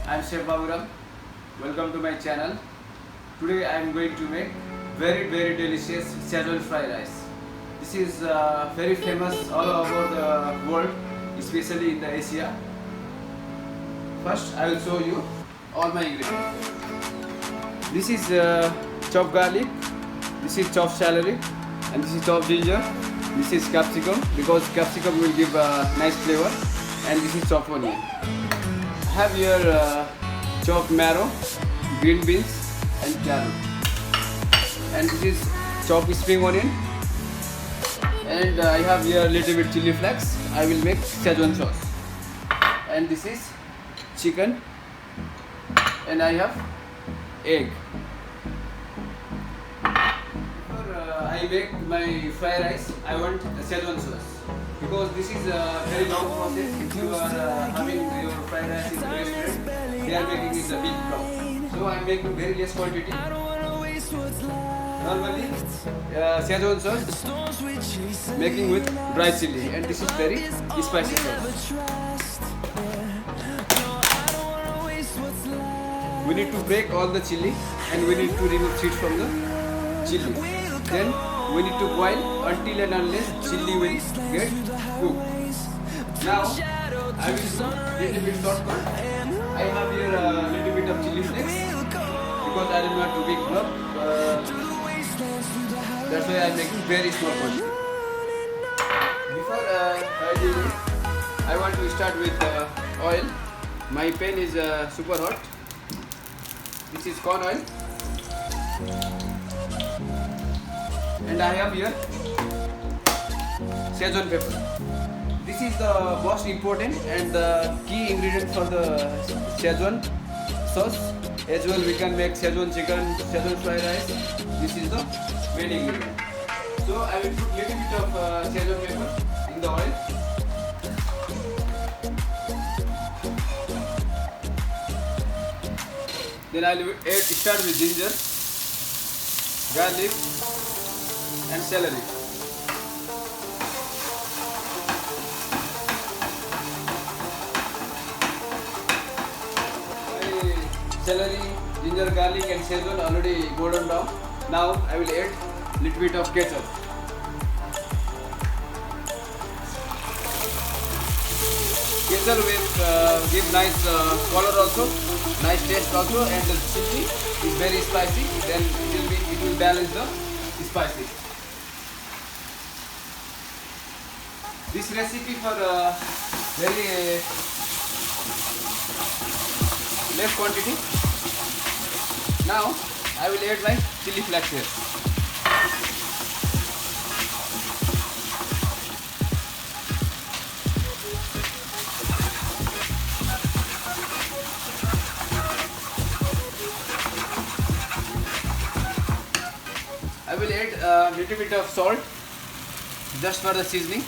I'm Chef Baburam. Welcome to my channel. Today I am going to make very delicious Szechuan fried rice. This is very famous all over the world, especially in the Asia. First I will show you all my ingredients. This is chopped garlic, this is chopped celery, and this is chopped ginger. This is capsicum because capsicum will give a nice flavor, and this is chopped onion. Have here chopped marrow, green beans and carrot, and this is chopped spring onion, and I have here little bit chili flakes. I will make Szechuan sauce, and this is chicken, and I have egg. Before I make my fried rice, I want a Szechuan sauce. Because this is a very long process. If you are having your fried rice in the restaurant, they are making it a big problem. So I am making very less quantity. Normally, Szechuan sauce making with dry chili, and this is very spicy sauce. We need to break all the chili, and we need to remove seeds from the chili. Then we need to boil until and unless chili will get cooked. Now I will do little bit shortcut. I have here a little bit of chili flakes because I don't want to big block. That's why I am making very small quantity. Before I do it, I want to start with oil. My pan is super hot. This is corn oil. And I have here Szechuan pepper. This is the most important and the key ingredient for the Szechuan sauce. As well, we can make Szechuan chicken, Szechuan fried rice. This is the main ingredient. So I will put little bit of Szechuan pepper in the oil. Then I will start with ginger, garlic and celery. My celery, ginger, garlic and Szechuan already golden brown. Now I will add little bit of ketchup. Ketchup will give nice color also, nice taste also, and the chili is very spicy. Then it will balance the spicy. This recipe for very less quantity. Now I will add my chili flakes here. I will add a little bit of salt just for the seasoning.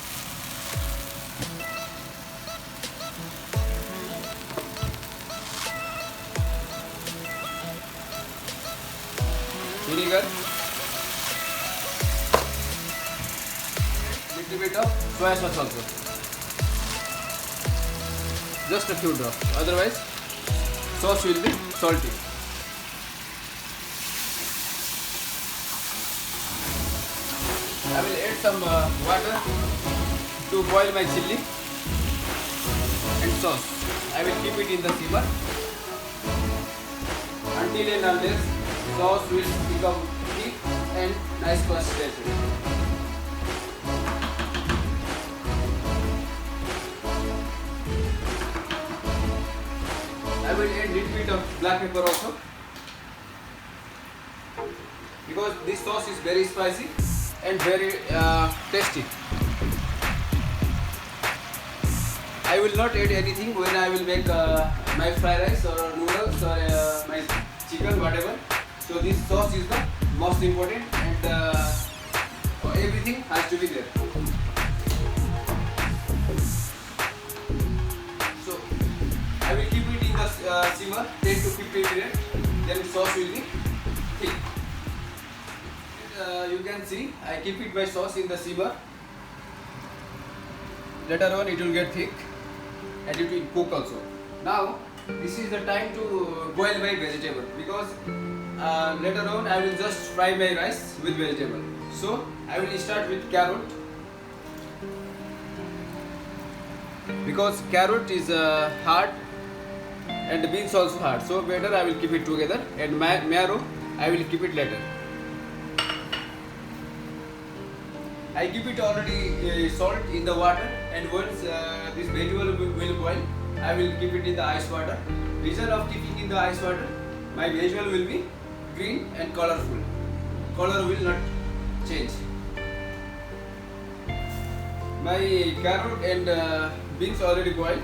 Vinegar, little bit of soy sauce also, just a few drops, otherwise sauce will be salty. I will add some water to boil my chili and sauce. I will keep it in the simmer until and unless sauce will become thick and nice consistency. I will add little bit of black pepper also, because this sauce is very spicy and very tasty. I will not add anything when I will make my fried rice or noodles or my chicken, whatever. So this sauce is the most important, and everything has to be there. So I will keep it in the simmer 10 to 15 minutes. Then sauce will be thick. You can see I keep it my sauce in the simmer. Later on it will get thick and it will cook also. Now this is the time to boil my vegetable, because later on I will just fry my rice with vegetable. So I will start with carrot, because carrot is hard and the beans also hard. So better I will keep it together, and marrow I will keep it later. I keep it already salt in the water, and once this vegetable will boil, I will keep it in the ice water. Reason of keeping in the ice water, my vegetable will be green and colorful. Color will not change. My carrot and beans already boiled,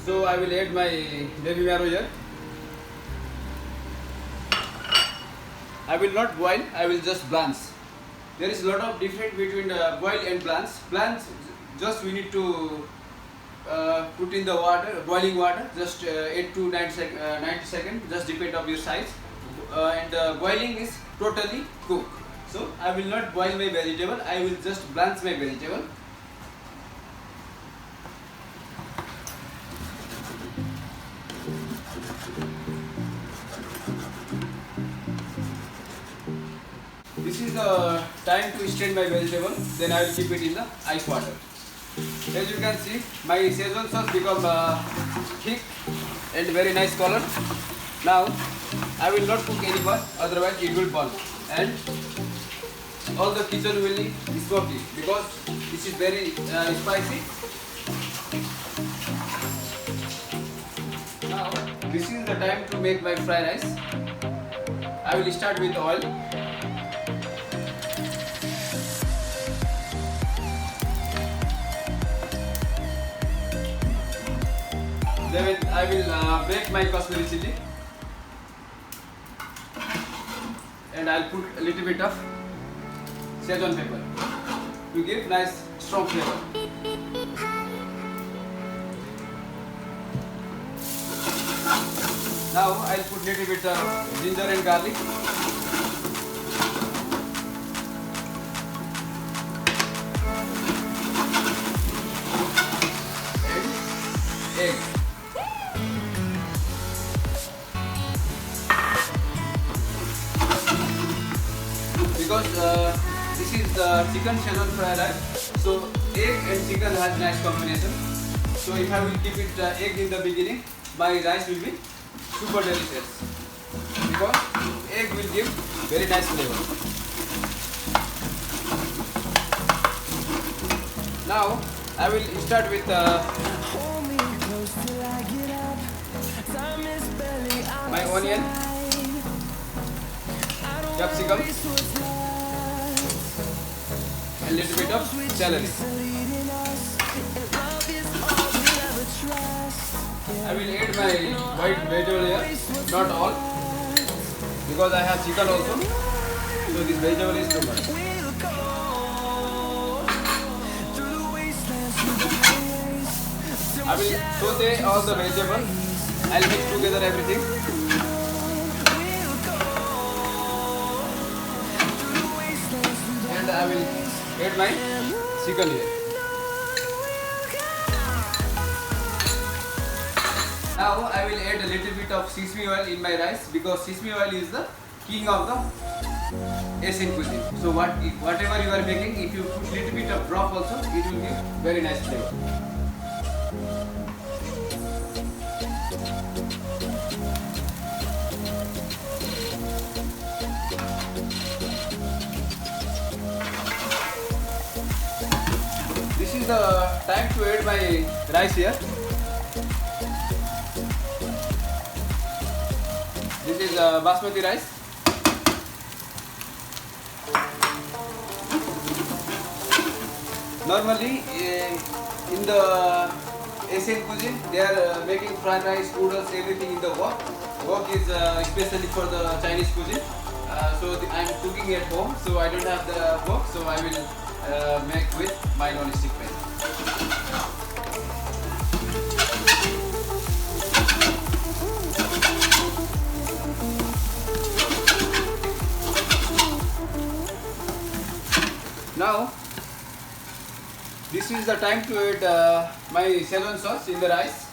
so I will add my baby marrow here. I will not boil, I will just blanch. There is a lot of difference between boil and blanch. Blanch, just we need to put in the water, boiling water, just 8 to 90 seconds, just depend on your size. And boiling is totally cooked. So I will not boil my vegetable, I will just blanch my vegetable. This is the time to strain my vegetable, then I will keep it in the ice water. As you can see, my Szechuan sauce become thick and very nice color. Now I will not cook any more, otherwise it will burn, and all the kitchen will be smoky, because this is very spicy. Now this is the time to make my fried rice. I will start with oil. Then I will bake my Kashmiri chili, and I'll put a little bit of Szechuan pepper to give nice strong flavor. Now I'll put little bit of ginger and garlic. And egg. Because this is the chicken Szechuan fried rice, so egg and chicken has nice combination. So if I will keep it egg in the beginning, my rice will be super delicious, because egg will give very nice flavor. Now I will start with my onion, capsicum, and little bit of celery. I will add my white vegetable here, not all, because I have chicken also, so this vegetable is too much. I will saute all the vegetable. I'll mix together everything. And I will add my chicken here. Now I will add a little bit of sesame oil in my rice, because sesame oil is the king of the Asian cuisine. So whatever you are making, if you put little bit of broth also, it will give very nice flavor. the time to add my rice here. This is basmati rice. Normally in the Asian cuisine they are making fried rice, noodles, everything in the wok. Wok is especially for the Chinese cuisine. I am cooking at home, so I don't have the wok, so I will make with my non-stick pan. Now, this is the time to add my Szechuan sauce in the rice.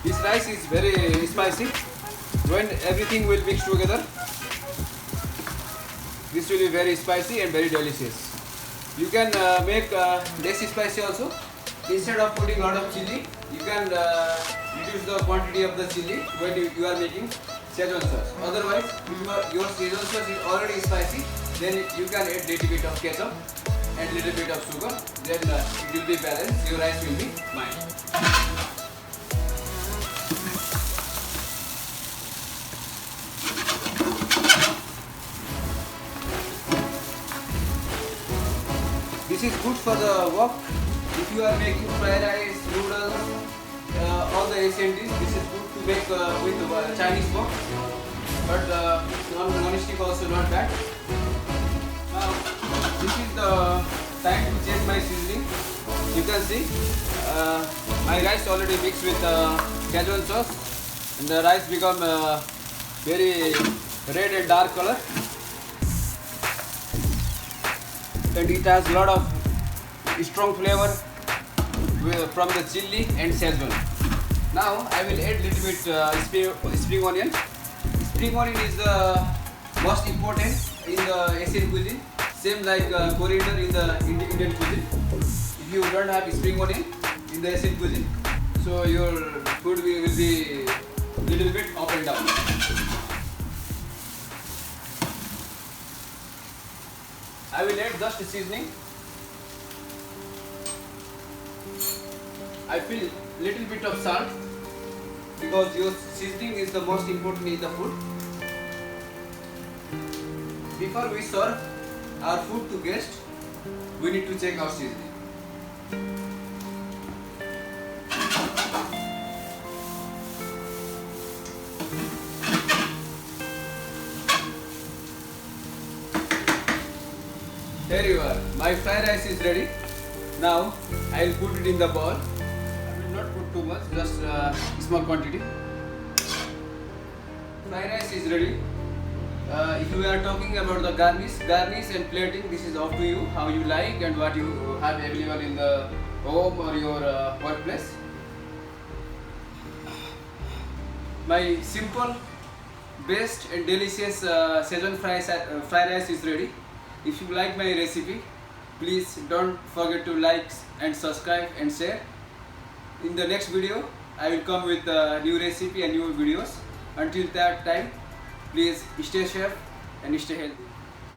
This rice is very spicy. When everything will mix together, this will be very spicy and very delicious. You can make less spicy also. Instead of putting a lot of chili, you can reduce the quantity of the chili when you are making Szechuan sauce. Otherwise, if your Szechuan sauce is already spicy, then you can add little bit of ketchup and little bit of sugar. Then it will be balanced. Your rice will be mild. This is good for the wok. If you are making fried rice, noodles, all the Asian dishes, this is good to make with the Chinese wok. But non-stick also not bad. Now, this is the time to change my seasoning. You can see my rice already mixed with Szechuan sauce, and the rice become very red and dark color. And it has a lot of strong flavor from the chili and Szechuan. Now I will add little bit spring onion. Spring onion is the most important in the Asian cuisine, same like coriander in the Indian cuisine. If you don't have spring onion in the Asian cuisine, so your food will be little bit up and down. I will add just seasoning. I feel little bit of salt because your seasoning is the most important in the food. Before we serve our food to guests, we need to check our seasoning. There you are. My fried rice is ready. Now I will put it in the bowl. I will not put too much, just small quantity. Fried rice is ready. If you are talking about the garnish and plating, this is up to you, how you like and what you have available in the home or your workplace. My simple, best and delicious Szechuan fried rice is ready. If you like my recipe, please don't forget to like and subscribe and share. In the next video, I will come with a new recipe and new videos. Until that time, please stay safe and stay healthy.